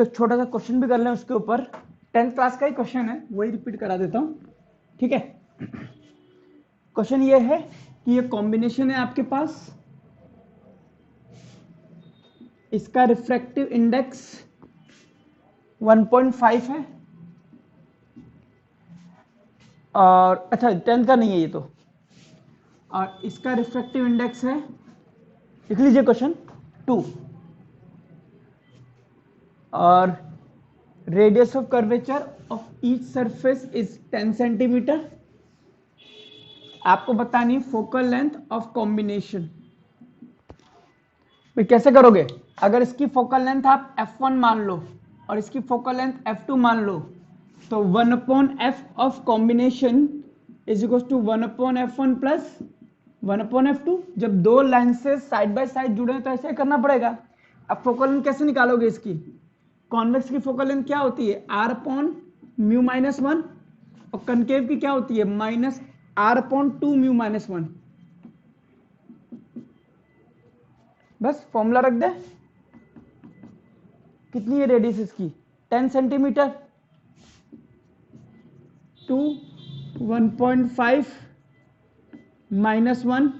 चलो छोटा सा क्वेश्चन भी कर लें उसके ऊपर। 10th क्लास का ही क्वेश्चन है, वही रिपीट करा देता हूं, ठीक है। क्वेश्चन ये है कि ये कॉम्बिनेशन है आपके पास, इसका रिफ्रैक्टिव इंडेक्स 1.5 है, और अच्छा 10th का नहीं है ये तो, और इसका रिफ्रैक्टिव इंडेक्स है, लिख लीजिए क्वेश्चन 2, और radius of curvature of each surface is 10 centimetre. आपको बतानी फोकल लेंथ ऑफ कॉम्बिनेशन। फिर कैसे करोगे? अगर इसकी फोकल लेंथ आप f1 मान लो और इसकी फोकल लेंथ f2 मान लो, तो 1/f of combination is equal to 1/f1 plus 1/f2। जब दो लेंसेज साइड बाय साइड जुड़े हैं तो ऐसे करना पड़ेगा। अब फोकल लेंथ कैसे निकालोगे इसकी? कॉन्वेक्स की फोकल लेंथ क्या होती है? r/μ-1, और कनकेव की क्या होती है? -r/2μ-1। बस फॉर्मूला रख दे। कितनी है रेडियस इसकी? 10 सेंटीमीटर। 2 1.5 -1,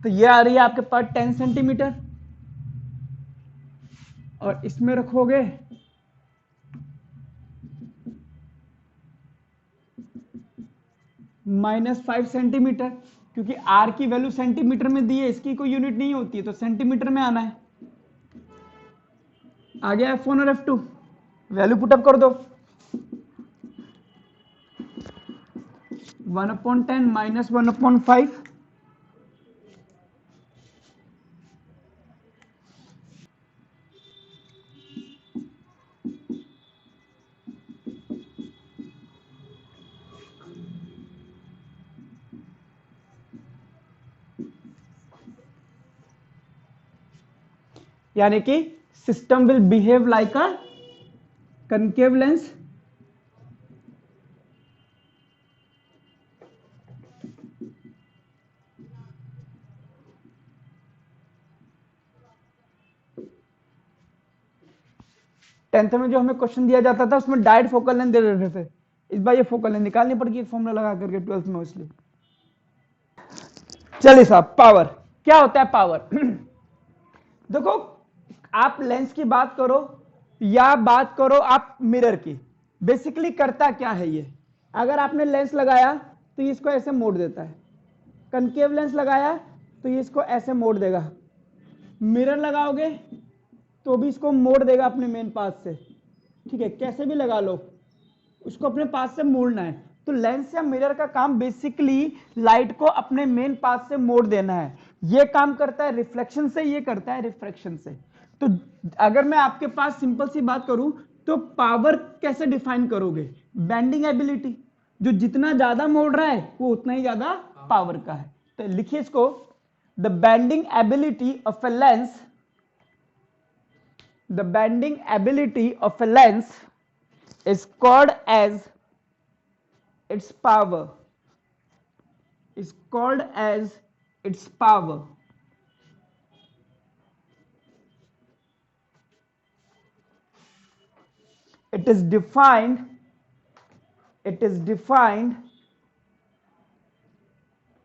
तो ये आ रही है आपके पास 10 सेंटीमीटर, और इसमें रखोगे -5 सेंटीमीटर, क्योंकि r की वैल्यू सेंटीमीटर में दी है, इसकी कोई यूनिट नहीं होती है तो सेंटीमीटर में आना है। आ गया f1 और f2, वैल्यू पुटअप कर दो। 1/10 - 1/5, यानी कि system will behave like a concave lens, tenth में जो हमें क्वेश्चन दिया जाता था उसमें डायरेक्ट फोकल लेंथ दे देते थे। इस बार ये फोकल लेंथ निकालनी पड़ेगी फॉर्मूला लगा करके 12th में, इसलिए। चलिए साहब, पावर क्या होता है? पावर देखो, आप लेंस की बात करो या बात करो आप मिरर की, बेसिकली करता क्या है ये? अगर आपने लेंस लगाया तो ये इसको ऐसे मोड़ देता है, कनकेव लेंस लगाया तो ये इसको ऐसे मोड़ देगा, मिरर लगाओगे तो भी इसको मोड़ देगा अपने मेन पाथ से, ठीक है। कैसे भी लगा लो, उसको अपने पास से मोड़ना है। तो लेंस या मिरर का काम बेसिकली लाइट को अपने मेन पाथ से मोड़ देना है। ये काम करता है रिफ्लेक्शन से, ये करता है रिफ्रैक्शन से। तो अगर मैं आपके पास सिंपल सी बात करूं तो पावर कैसे डिफाइन करोगे? बेंडिंग एबिलिटी, जो जितना ज्यादा मोड़ रहा है वो उतना ही ज्यादा पावर का है। तो लिखिए इसको, the bending ability of a lens, the bending ability of a lens is called as its power, is called as its power. It is defined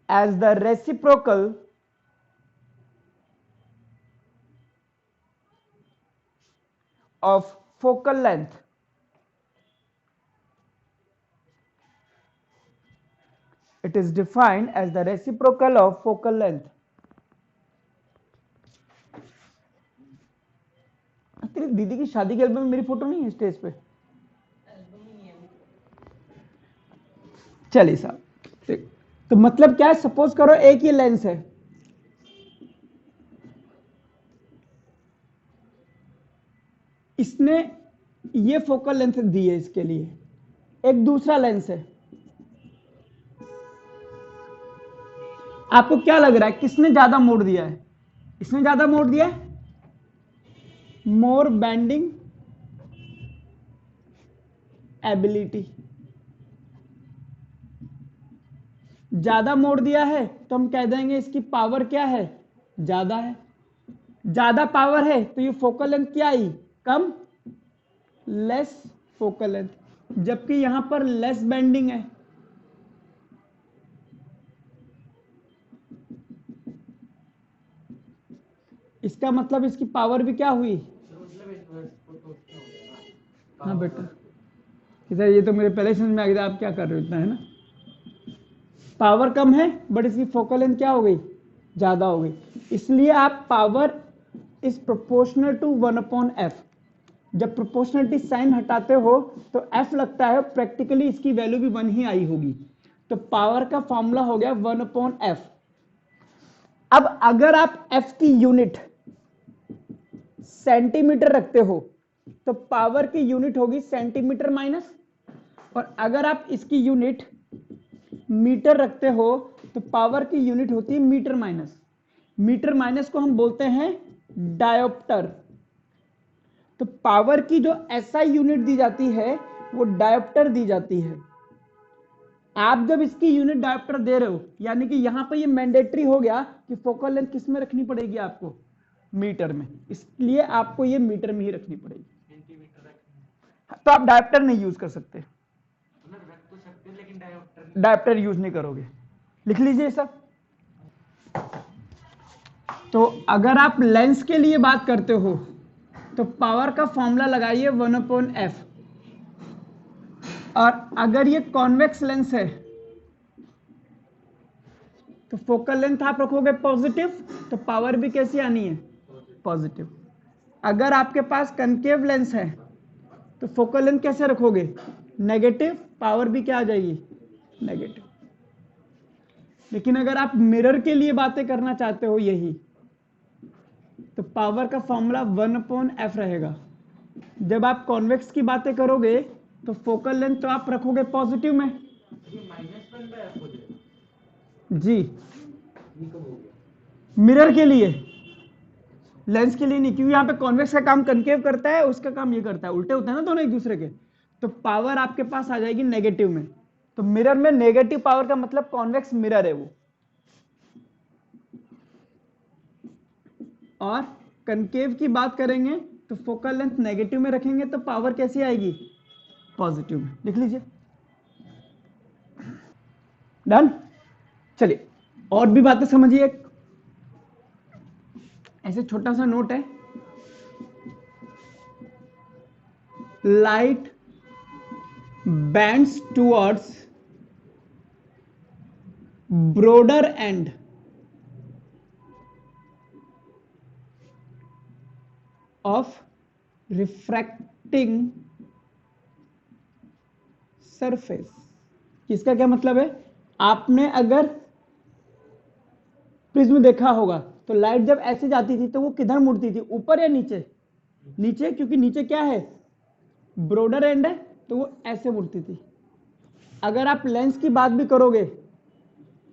as the reciprocal of focal length. It is defined as the reciprocal of focal length. तेरी दीदी की शादी के album में मेरी photo नहीं है stage पे? चलिए साहब, तो मतलब क्या है? सपोज करो एक ये लेंस है, इसने ये फोकल लेंथ दी है इसके लिए, एक दूसरा लेंस है, आपको क्या लग रहा है किसने ज्यादा मोड़ दिया है? इसने ज्यादा मोड़ दिया है, मोर बेंडिंग एबिलिटी। ज्यादा मोड़ दिया है तो हम कह देंगे इसकी पावर क्या है, ज्यादा है। ज्यादा पावर है तो ये फोकल लेंथ क्या आई, कम, लेस फोकल लेंथ। जबकि यहां पर लेस बेंडिंग है, इसका मतलब इसकी पावर भी क्या हुई। हाँ बेटा, इधर ये तो मेरे पहले समझ में आ गया, आप क्या कर रहे हो इतना, है ना। पावर कम है बट इसकी फोकल लेंथ क्या हो गई, ज्यादा हो गई। इसलिए आप power is proportional to 1/f। जब प्रोपोर्शनलिटी साइन हटाते हो तो f लगता है, प्रैक्टिकली इसकी वैल्यू भी 1 ही आई होगी। तो पावर का फॉर्मूला हो गया 1/f। अब अगर आप f की यूनिट सेंटीमीटर रखते हो तो पावर की यूनिट होगी सेंटीमीटर माइनस, और अगर आप इसकी यूनिट मीटर रखते हो तो पावर की यूनिट होती है मीटर माइनस। मीटर माइनस को हम बोलते हैं डायोप्टर। तो पावर की जो एसआई यूनिट दी जाती है वो डायोप्टर दी जाती है। आप जब इसकी यूनिट डायोप्टर दे रहे हो, यानी कि यहां पर ये मैंडेटरी हो गया कि फोकल लेंथ किस में रखनी पड़ेगी आपको, मीटर में, इसलिए आपको ये मीटर में ही रखनी पड़ेगी। तो आप डायोप्टर नहीं यूज कर सकते, लेकिन डायोप्टर यूज नहीं करोगे। लिख लीजिए सब। तो अगर आप लेंस के लिए बात करते हो तो पावर का फॉर्मूला लगाइए 1/f। और अगर ये कॉन्वेक्स लेंस है तो फोकल लेंथ आप रखोगे पॉजिटिव, तो पावर भी कैसी आनी है, पॉजिटिव। अगर आपके पास कनकेव लेंस है तो फोकल लेंथ कैसे रखोगे, नेगेटिव, पावर भी क्या आ जाएगी, नेगेटिव। लेकिन अगर आप मिरर के लिए बातें करना चाहते हो यही, तो पावर का फॉर्मूला 1/f रहेगा। जब आप कॉन्वेक्स की बातें करोगे तो फोकल लेंथ तो आप रखोगे पॉजिटिव में जी, मिरर के लिए, लेंस के लिए नहीं, क्योंकि यहां पे कॉन्वेक्स का काम कनकेव करता है, उसका काम ये करता है, उल्टे होते हैं ना दोनों एक दूसरे के। तो पावर आपके पास आ जाएगी नेगेटिव में। तो मिरर में नेगेटिव पावर का मतलब कॉन्वेक्स मिरर है वो। और कनकेव की बात करेंगे तो फोकल लेंथ नेगेटिव में रखेंगे तो पावर कैसी आएगी, पॉजिटिव में। लिख लीजिए, डन। चलिए और भी बातें समझिए। ऐसे छोटा सा नोट है, light bands towards broader end of refracting surface. इसका क्या मतलब है, आपने अगर प्रिज्म देखा होगा तो लाइट जब ऐसे जाती थी तो वो किधर मुड़ती थी, ऊपर या नीचे, नीचे, क्योंकि नीचे क्या है, ब्रॉडर एंड है, तो वो ऐसे मुड़ती थी। अगर आप लेंस की बात भी करोगे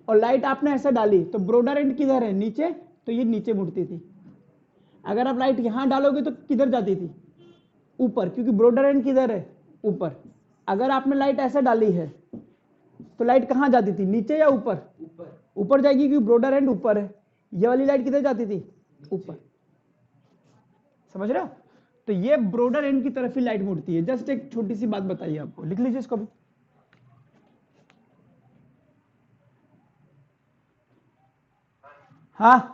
और लाइट आपने ऐसे डाली तो ब्रॉडर एंड किधर है, नीचे, तो ये नीचे मुड़ती थी। अगर आप लाइट यहां डालोगे तो किधर जाती थी, ऊपर, क्योंकि ब्रॉडर एंड किधर है, ऊपर। अगर आपने लाइट ऐसे डाली है तो लाइट कहां जाती थी, नीचे या ऊपर, ऊपर जाएगी, क्योंकि ब्रॉडर एंड ऊपर है। ये वाली लाइट किधर जाती थी, ऊपर। समझ रहे हो, तो ये ब्रॉडर एंड की तरफ ही लाइट मुड़ती है। जस्ट एक छोटी सी बात बताइए आपको, लिख लीजिए इसको भी। हाँ,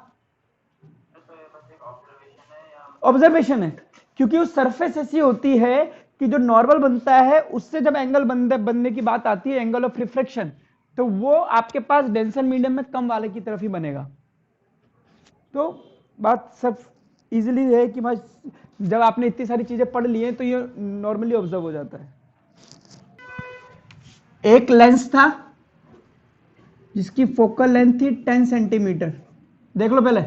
ऑब्जर्वेशन है, क्योंकि उस सरफेस ऐसी होती है कि जो नॉर्मल बनता है उससे जब एंगल बनने की बात आती है, एंगल ऑफ रिफ्रैक्शन, तो वो आपके पास डेंसर मीडियम में कम वाले की तरफ ही बनेगा। तो बात सब इजीली है कि भाई जब आपने इतनी सारी चीजें पढ़ ली हैं तो ये नॉर्मली ऑब्जर्व हो जाता है। एक लेंस था जिसकी फोकल लेंथ थी 10 सेंटीमीटर। देख लो पहले,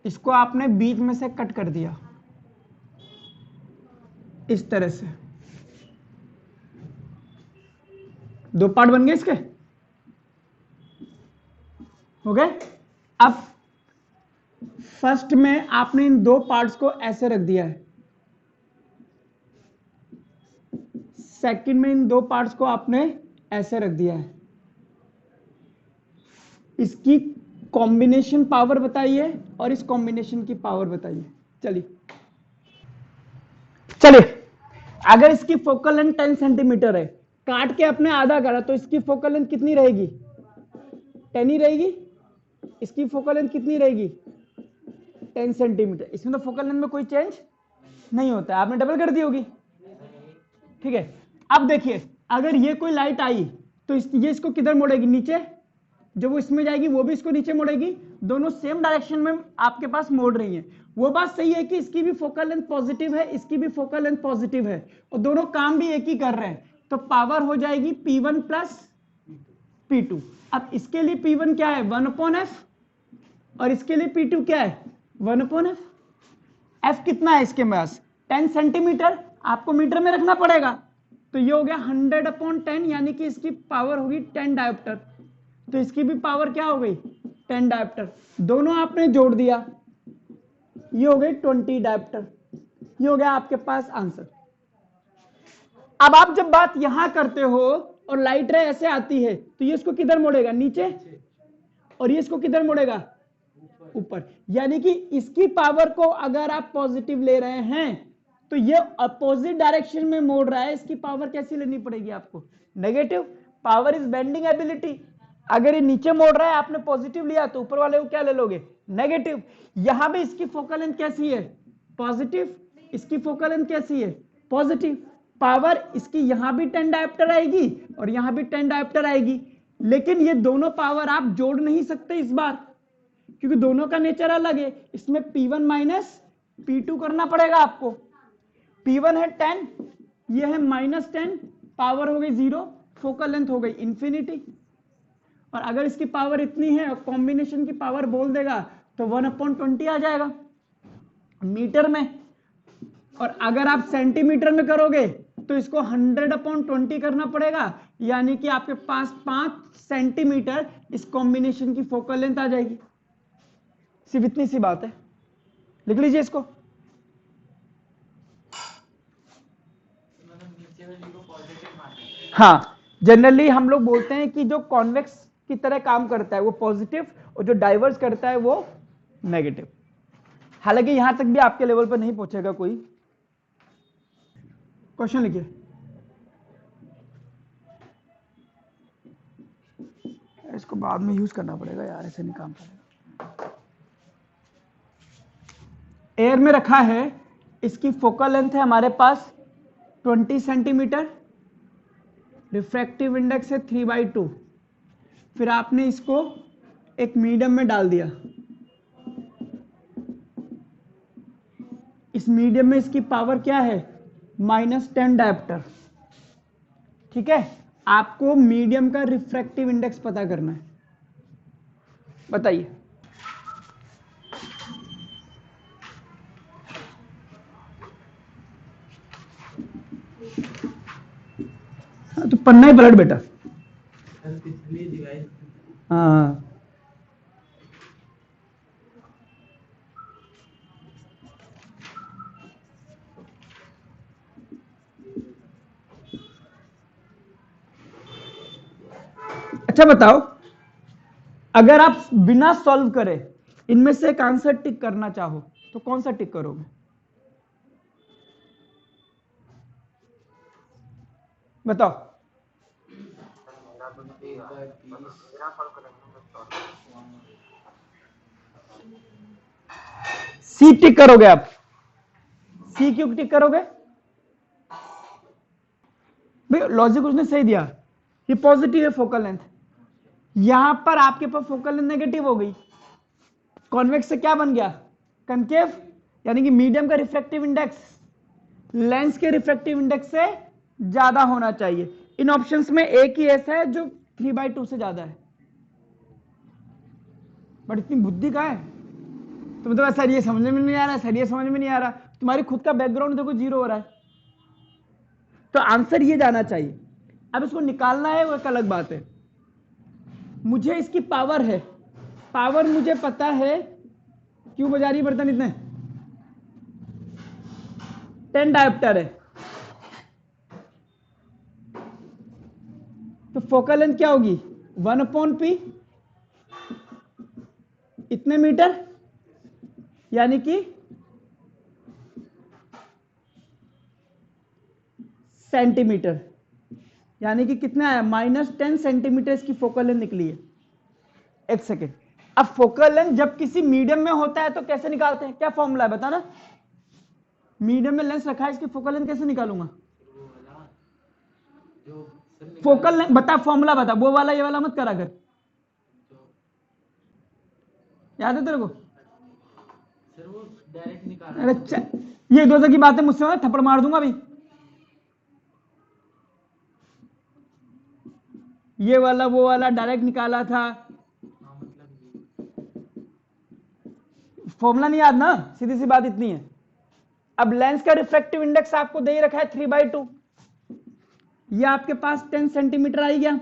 इसको आपने बीच में से कट कर दिया इस तरह से, दो पार्ट बन गए इसके, हो गए। अब फर्स्ट में आपने इन दो पार्ट्स को ऐसे रख दिया है, सेकंड में इन दो पार्ट्स को आपने ऐसे रख दिया है। इसकी कॉम्बिनेशन पावर बताइए और इस कॉम्बिनेशन की पावर बताइए। चलिए अगर इसकी फोकल लेंथ 10 सेंटीमीटर है, काट के अपने आधा करा, तो इसकी फोकल लेंथ कितनी रहेगी? 10 ही रहेगी। इसकी फोकल लेंथ कितनी रहेगी? 10 सेंटीमीटर। इसमें तो फोकल लेंथ में कोई चेंज नहीं होता है, आपने डबल कर दी होगी। ठीक है, अब देखिए अगर ये कोई लाइट आई तो ये इसको किधर मोड़ेगी? नीचे। जब वो इसमें जाएगी वो भी इसको नीचे मोड़ेगी, दोनों सेम डायरेक्शन में आपके पास मोड़ रही हैं। वो बात सही है कि इसकी भी फोकल लेंथ पॉजिटिव है, इसकी भी फोकल लेंथ पॉजिटिव है, और दोनों काम भी एक ही कर रहे हैं, तो पावर हो जाएगी P1 प्लस P2। अब इसके लिए P1 क्या है? 1/f, और इसके लिए P2 क्या है? 1/f। F कितना है इसके पास? 10 सेंटीमीटर, आपको मीटर में रखना पड़ेगा, तो ये हो गया 100/10, यानी कि इसकी पावर होगी 10 डायोप्टर। तो इसकी भी पावर क्या हो गई? 10 डायोप्टर। दोनों आपने जोड़ दिया, ये हो गई 20 डायोप्टर। ये हो गया आपके पास आंसर। अब आप जब बात यहां करते हो और लाइट रे ऐसे आती है, तो ये इसको किधर मोड़ेगा? नीचे, और ये इसको किधर मोड़ेगा? ऊपर। यानी कि इसकी पावर को अगर आप पॉजिटिव ले रहे हैं तो ये अपोजिट डायरेक्शन में मोड़ रहा है, इसकी पावर कैसी लेनी पड़ेगी आपको? Negative. Power is bending ability. अगर ये नीचे मोड़ रहा है, आपने पॉजिटिव लिया, तो ऊपर वाले को क्या ले लोगे? नेगेटिव। यहां भी इसकी फोकल लेंथ कैसी है? पॉजिटिव। इसकी फोकल लेंथ कैसी है? पॉजिटिव। पावर इसकी यहां भी 10 डायोप्टर आएगी और यहां भी 10 डायोप्टर आएगी, लेकिन ये दोनों पावर आप जोड़ नहीं सकते इस बार, क्योंकि दोनों का नेचर अलग है। इसमें P1 माइनस P2 करना पड़ेगा आपको। P1 है 10, ये है -10, पावर हो गई 0, फोकल लेंथ हो गई इंफिनिटी। और अगर इसकी पावर इतनी है और कॉम्बिनेशन की पावर बोल देगा तो 1/20 आ जाएगा मीटर में। और अगर आप सेंटीमीटर में करोगे तो इसको 100/20 करना पड़ेगा, यानी कि आपके पास 5 सेंटीमीटर इस कॉम्बिनेशन की फोकल लेंथ आ जाएगी। सिर्फ इतनी सी बात है, लिख लीजिए इसको। हाँ, जनरली हम लोग बोलते हैं कि जो कॉन्वेक्स की तरह काम करता है वो पॉजिटिव, और जो डाइवर्स करता है वो नेगेटिव। हालांकि यहां तक भी आपके लेवल पर नहीं पहुंचेगा कोई। क्वेश्चन लिखिए। इसको बाद में यूज करना पड़ेगा यार, ऐसे नहीं काम करेगा। एयर में रखा है, इसकी फोकल लेंथ है हमारे पास 20 सेंटीमीटर, रिफ्रैक्टिव इंडेक्स है 3/2। फिर आपने इसको एक मीडियम में डाल दिया, इस मीडियम में इसकी पावर क्या है? -10 डायोप्टर। ठीक है, आपको मीडियम का रिफ्रैक्टिव इंडेक्स पता करना है, बताइए। हाँ, तो पन्ना ही पलट बेटा। हाँ, अच्छा बताओ, अगर आप बिना सॉल्व करे इनमें से एक आंसर टिक करना चाहो तो कौन सा टिक करोगे? बताओ। सी टिक करोगे आप? सी क्यों टिक करोगे? भाई लॉजिक उसने सही दिया, ये पॉजिटिव है फोकल लेंथ, यहां पर आपके पास फोकल लेंथ नेगेटिव हो गई, कॉन्वेक्स से क्या बन गया? कनकेव। यानी कि मीडियम का रिफ्रैक्टिव इंडेक्स लेंस के रिफ्रैक्टिव इंडेक्स से ज्यादा होना चाहिए। इन ऑप्शंस में एक ही ऐसा है जो 3/2 से ज्यादा है, बट इतनी बुद्धि का है तो मतलब सर ये समझ में नहीं आ रहा, सर ये समझ में नहीं आ रहा, तुम्हारी खुद का बैकग्राउंड देखो 0 हो रहा है, तो आंसर ये जाना चाहिए। अब इसको निकालना है वो एक अलग बात है। मुझे इसकी पावर है, पावर मुझे पता है, क्यों बजा रही बर्तन इतने? 10 डायोप्टर है, तो फोकल लेंथ क्या होगी? 1/p। इतने मीटर यानी कि सेंटीमीटर, यानी कि कितना है -10 सेंटीमीटर इसकी फोकल लेंथ निकली है। एक सेकेंड, अब फोकल लेंथ जब किसी मीडियम में होता है तो कैसे निकालते हैं, क्या फॉर्मूला है बताना। मीडियम में लेंस रखा है, इसकी फोकल लेंथ कैसे निकालूंगा। फोकल लेंथ बता, फॉर्मूला बता, वो वाला ये वाला मत करा कर, याद है तेरे को। सर वो डायरेक्ट निकाल। अरे ये दो की बात है, मुझसे मैं थप्पड़ मार दूंगा अभी। ये वाला वो वाला डायरेक्ट निकाला था, फॉर्मूला नहीं याद ना, सीधी सी बात इतनी है। अब लेंस का रिफ्रैक्टिव इंडेक्स आपको दे ही रखा है 3/2, ये आपके पास 10 सेंटीमीटर आई गया।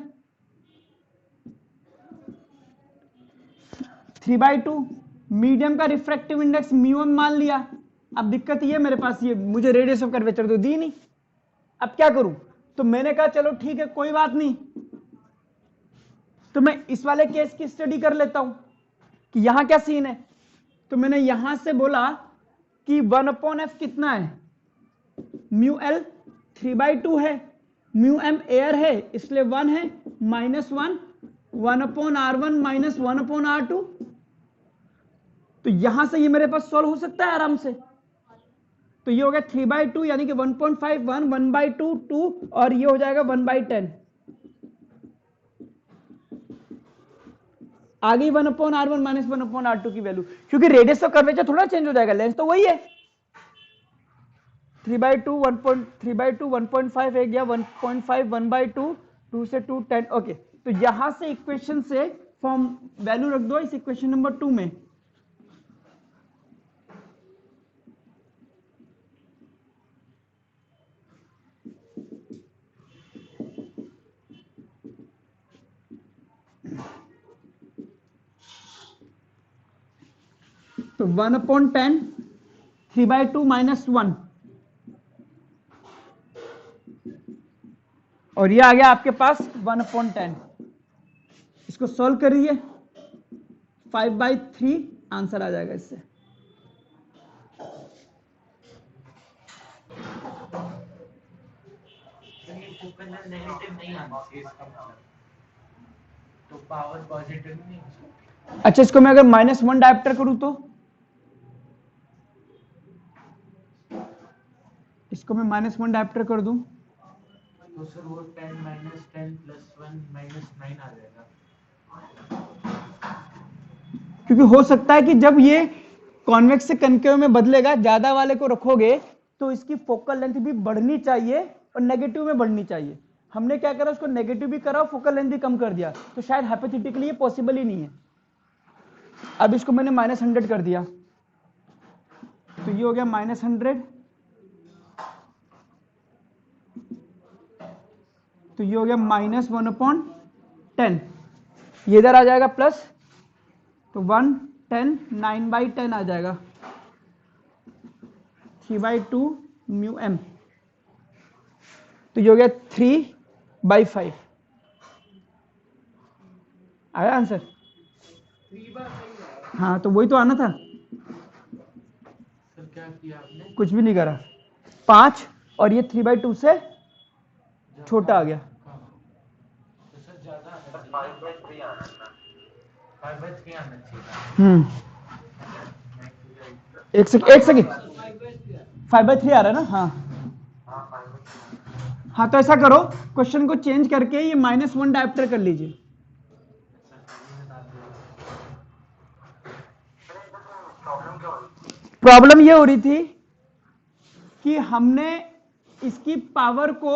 3/2 मीडियम का रिफ्रैक्टिव इंडेक्स म्यूएम मान लिया। अब दिक्कत ये मेरे पास ये मुझे रेडियस ऑफ कर्वेचर तो दी नहीं, अब क्या करूं। तो मैंने कहा चलो ठीक है कोई बात नहीं, तो मैं इस वाले केस की स्टडी कर लेता हूं कि यहां क्या सीन है। तो मैंने यहां से बोला कि 1/f कितना है, म्यू एल 3/2 है, म्यू एम एयर है इसलिए 1 है, -1 1/r1 -1/r2। तो यहां से ये मेरे पास सॉल्व हो सकता है आराम से। तो ये हो गया 3/2 यानी कि 1.5 1 1/2 2 और ये हो जाएगा 1/10। आ गई 1/r1 -1/r2 की वैल्यू, क्योंकि रेडियस ऑफ कर्वेचर थोड़ा चेंज हो जाएगा, लेंस तो वही है। 3/2 3/2 1.5 एक गया, 1.5 1/2 2 से 2 10। ओके, तो यहां से इक्वेशन से फॉर्म वैल्यू रख दो इस इक्वेशन नंबर 2 में। तो 1/10 3/2 -1 और ये आ गया आपके पास 1/10। इसको सॉल्व करिए, 5/3 आंसर आ जाएगा इससे। नेगेटिव नहीं आना चाहिए इसका मतलब, तो पावर पॉजिटिव नहीं हो सकती। अच्छा, इसको मैं अगर -1 डायप्टर करूं तो, इसको मैं -1 डायप्टर कर दूं तो सर वो 10 -10 + 1 -9 आ जाएगा। क्योंकि हो सकता है कि जब ये कॉन्वेक्स से कनकेव में बदलेगा, ज्यादा वाले को रखोगे तो इसकी फोकल लेंथ भी बढ़नी चाहिए और नेगेटिव में बढ़नी चाहिए। हमने क्या करा, उसको नेगेटिव भी करा, फोकल लेंथ भी कम कर दिया, तो शायद हाइपोथेटिकली ये पॉसिबल ही नहीं है। अब इसको मैंने -100 कर दिया, तो ये हो गया -100, तो ये हो गया -1/10, ये इधर आ जाएगा प्लस, तो 110 9/10 आ जाएगा, 3/2 म्यू एम, तो ये हो गया 3/5। आया आंसर? हाँ, तो वही तो आना था। सर क्या किया आपने? कुछ भी नहीं करा, 5 और ये 3/2 से छोटा आ गया। तो सर ज्यादा 5/3 आना था, 5/3 आना चाहिए। एक सेकंड 5/3 आ रहा है ना। हाँ हाँ, तो ऐसा करो, क्वेश्चन को चेंज करके ये -1 डायप्टर कर लीजिए। प्रॉब्लम ये हो रही थी कि हमने इसकी पावर को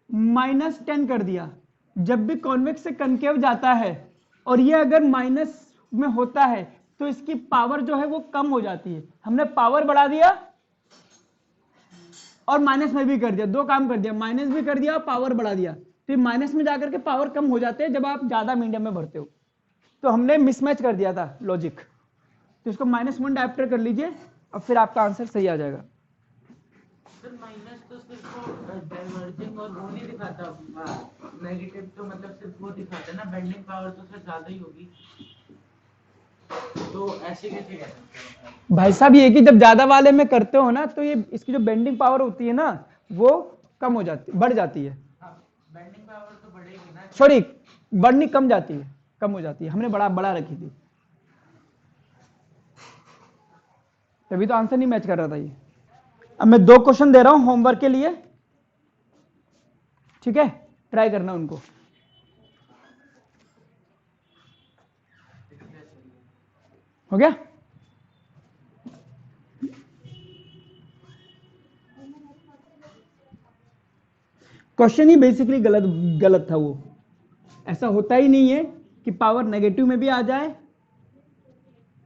-10 कर दिया। जब भी कॉन्वेक्स से कनकेव जाता है और ये अगर माइनस में होता है तो इसकी पावर जो है वो कम हो जाती है। हमने पावर बढ़ा दिया और माइनस में भी कर दिया, दो काम कर दिया, माइनस भी कर दिया और पावर बढ़ा दिया। तो माइनस में जाकर के पावर कम हो जाते हैं जब आप ज्यादा मीडियम में भरते हो। तो हमने मिसमैच कर दिया था लॉजिक, तो इसको -1 डायप्टर कर लीजिए और फिर आपका आंसर सही आ जाएगा। सर माइनस तो सिर्फ डाइवर्जिंग और वो नहीं दिखाता, नेगेटिव तो मतलब सिर्फ वो दिखाता है ना, बेंडिंग पावर तो सर ज्यादा ही होगी। तो ऐसे कैसे कह सकते हैं? भाई साहब ये कि जब ज्यादा वाले में करते हो ना तो ये इसकी जो बेंडिंग पावर होती है ना वो कम हो जाती, बढ़ जाती है। बेंडिंग पावर तो बढ़ेगी ना। सॉरी, बढ़नी कम जाती है, कम हो जाती है, हमने बड़ा रखी थी, तभी तो आंसर नहीं मैच कर रहा था ये। अब मैं 2 क्वेश्चन दे रहा हूं होमवर्क के लिए, ठीक है, ट्राई करना उनको। हो गया? क्वेश्चन ही बेसिकली गलत था वो। ऐसा होता ही नहीं है कि पावर नेगेटिव में भी आ जाए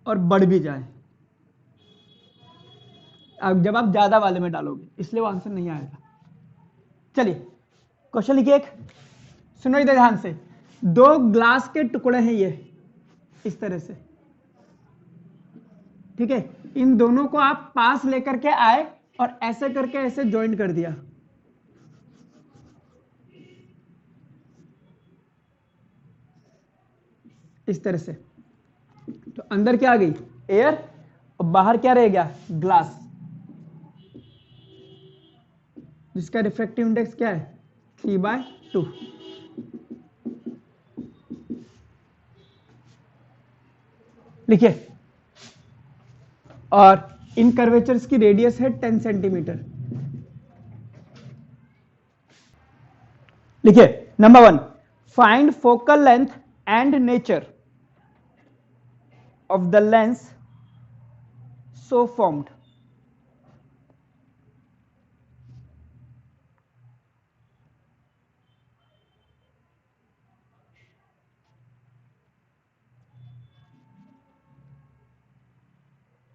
और बढ़ भी जाए, अब जब आप ज्यादा वाले में डालोगे, इसलिए वो आंसर नहीं आएगा। चलिए क्वेश्चन लिखिए एक, सुनो इधर ध्यान से। 2 ग्लास के टुकड़े हैं ये इस तरह से, ठीक है, इन दोनों को आप पास लेकर के आए और ऐसे करके ऐसे ज्वाइन कर दिया, इस तरह से। तो अंदर क्या आ गई? एयर, और बाहर क्या रह गया? ग्लास, जिसका रिफ्रैक्टिव इंडेक्स क्या है? 3/2। लिखिए, और इन कर्वेचर्स की रेडियस है 10 सेंटीमीटर। लिखिए number 1, find focal length and nature of the lens so formed.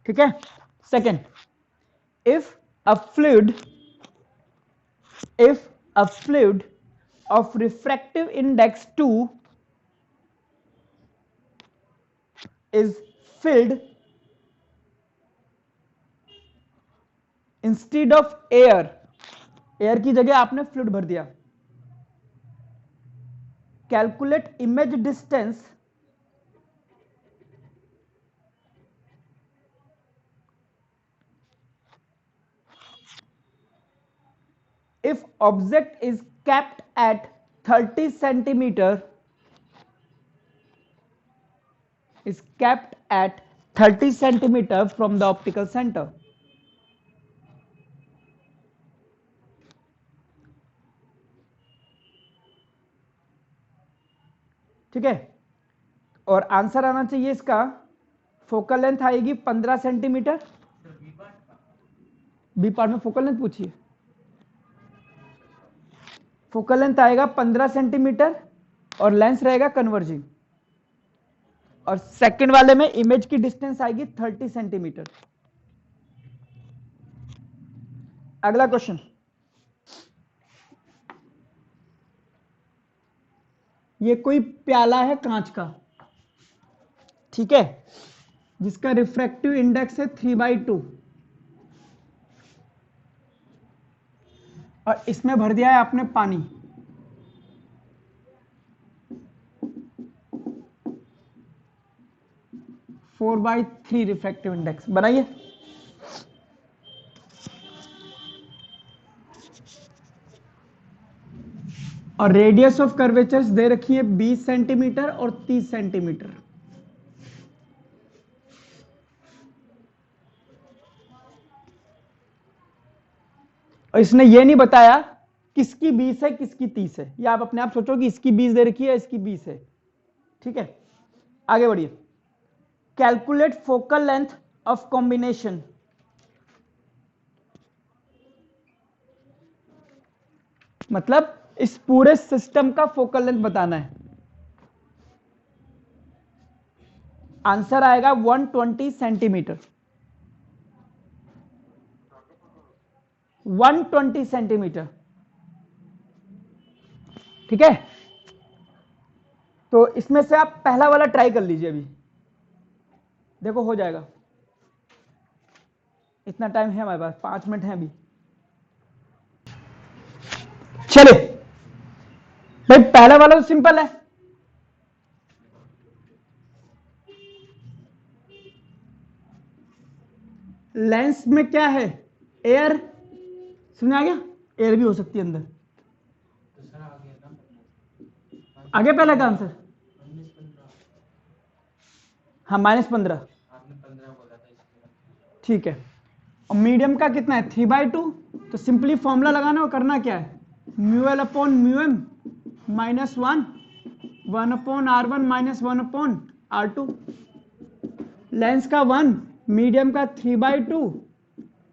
ठीक है। Second, if a fluid of refractive index 2 is filled instead of air की जगह आपने फ्लूइड भर दिया, calculate image distance if object is kept at 30 centimeter from the optical center। ठीक है, और आंसर आना चाहिए इसका, फोकल लेंथ आएगी 15 सेंटीमीटर। बी पार्ट में फोकल लेंथ पूछिए, फोकल लेंथ आएगा 15 सेंटीमीटर और लेंस रहेगा कन्वर्जिंग, और सेकंड वाले में इमेज की डिस्टेंस आएगी 30 सेंटीमीटर। अगला क्वेश्चन, ये कोई प्याला है कांच का, ठीक है, जिसका रिफ्रैक्टिव इंडेक्स है 3/2, और इसमें भर दिया है आपने पानी, four by three refractive index बनाइए। और रेडियस ऑफ कर्वेचर्स दे रखी है 20 सेंटीमीटर और 30 सेंटीमीटर। और इसने ये नहीं बताया किसकी 20 है किसकी 30 है, ये आप अपने आप सोचो कि इसकी 20 दे रखी है, इसकी 20 है, ठीक है। आगे बढ़िए, calculate focal length of combination. मतलब इस पूरे सिस्टम का फोकल लेंथ बताना है। आंसर आएगा 120 सेंटीमीटर, 120 सेंटीमीटर, ठीक है। तो इसमें से आप पहला वाला ट्राई कर लीजिए, अभी देखो हो जाएगा, इतना टाइम है हमारे पास, 5 मिनट है अभी। चलिए भाई, पहला वाला तो सिंपल है, लेंस में क्या है, एयर, सुना आ गया, एयर भी हो सकती है अंदर। तो सर आ गया ना, आगे पहले का आंसर, 19-15 हाँ -15, आपने 15 बोला था इसलिए। ठीक है। और मीडियम का कितना है, 3/2, तो सिंपली फॉर्मूला लगाना और करना क्या है, mu L upon mu M minus 1 upon R1 minus 1 upon R2। Lens का 1, मीडियम का 3/2।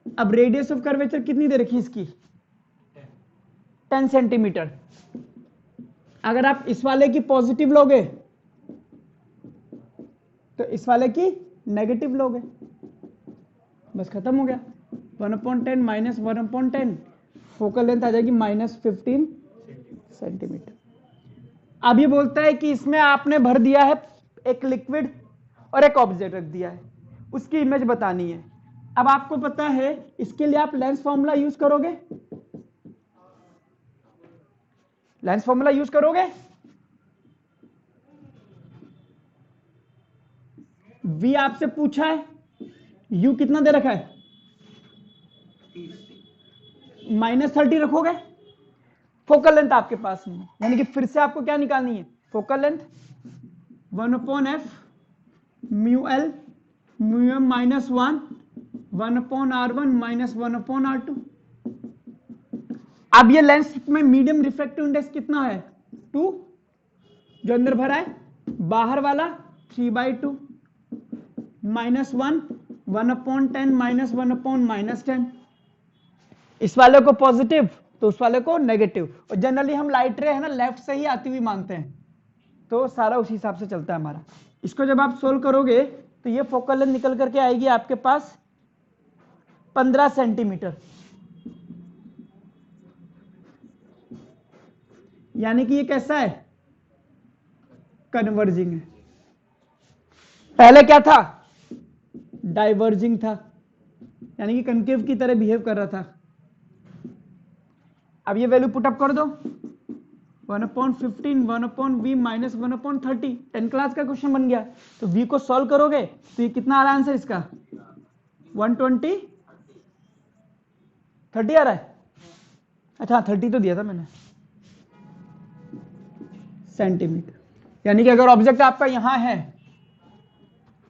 अब रेडियस ऑफ कर्वेचर कितनी दे रखी इसकी, 10 सेंटीमीटर। अगर आप इस वाले की पॉजिटिव लोगे तो इस वाले की नेगेटिव लोगे, बस खत्म हो गया। 1/10 माइनस 1/10, फोकल लेंथ आ जाएगी -15 सेंटीमीटर। अब ये बोलता है कि इसमें आपने भर दिया है एक लिक्विड और एक ऑब्जेक्ट रख दिया है, उसकी इमेज बतानी है। अब आपको पता है इसके लिए आप लेंस फॉर्मूला यूज करोगे, लेंस फॉर्मूला यूज करोगे। V आपसे पूछा है, U कितना दे रखा है, -30 रखोगे। फोकल लेंथ आपके पास नहीं है, यानी कि फिर से आपको क्या निकालनी है, focal length 1/f mu L mu M minus 1/R1 minus 1/R2। अब ये लेंस में मीडियम रिफ्रैक्टिव इंडेक्स कितना है, 2, जो अंदर भरा है, बाहर वाला 3/2 -1 1/10 माइनस 1/-10। इस वाले को पॉजिटिव तो उस वाले को नेगेटिव, और जनरली हम लाइट रे है ना लेफ्ट से ही आती हुई मानते हैं, तो सारा उसी हिसाब से चलता है हमारा। इसको जब आप सोल्व करोगे तो ये फोकल लेंथ निकल करके आएगी आपके पास 15 सेंटीमीटर, यानी कि ये कैसा है, कन्वर्जिंग है। पहले क्या था, डाइवर्जिंग था, यानी कि कनकेव की तरह बिहेव कर रहा था। अब ये वैल्यू पुटअप कर दो, 1/15 1/v माइनस 1/30, 10 क्लास का क्वेश्चन बन गया। तो v को सॉल्व करोगे तो ये कितना आ रहा है आंसर इसका, 120 30 आ रहा है, अच्छा 30 तो दिया था मैंने सेंटीमीटर। यानी कि अगर ऑब्जेक्ट आपका यहां है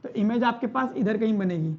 तो इमेज आपके पास इधर कहीं बनेगी।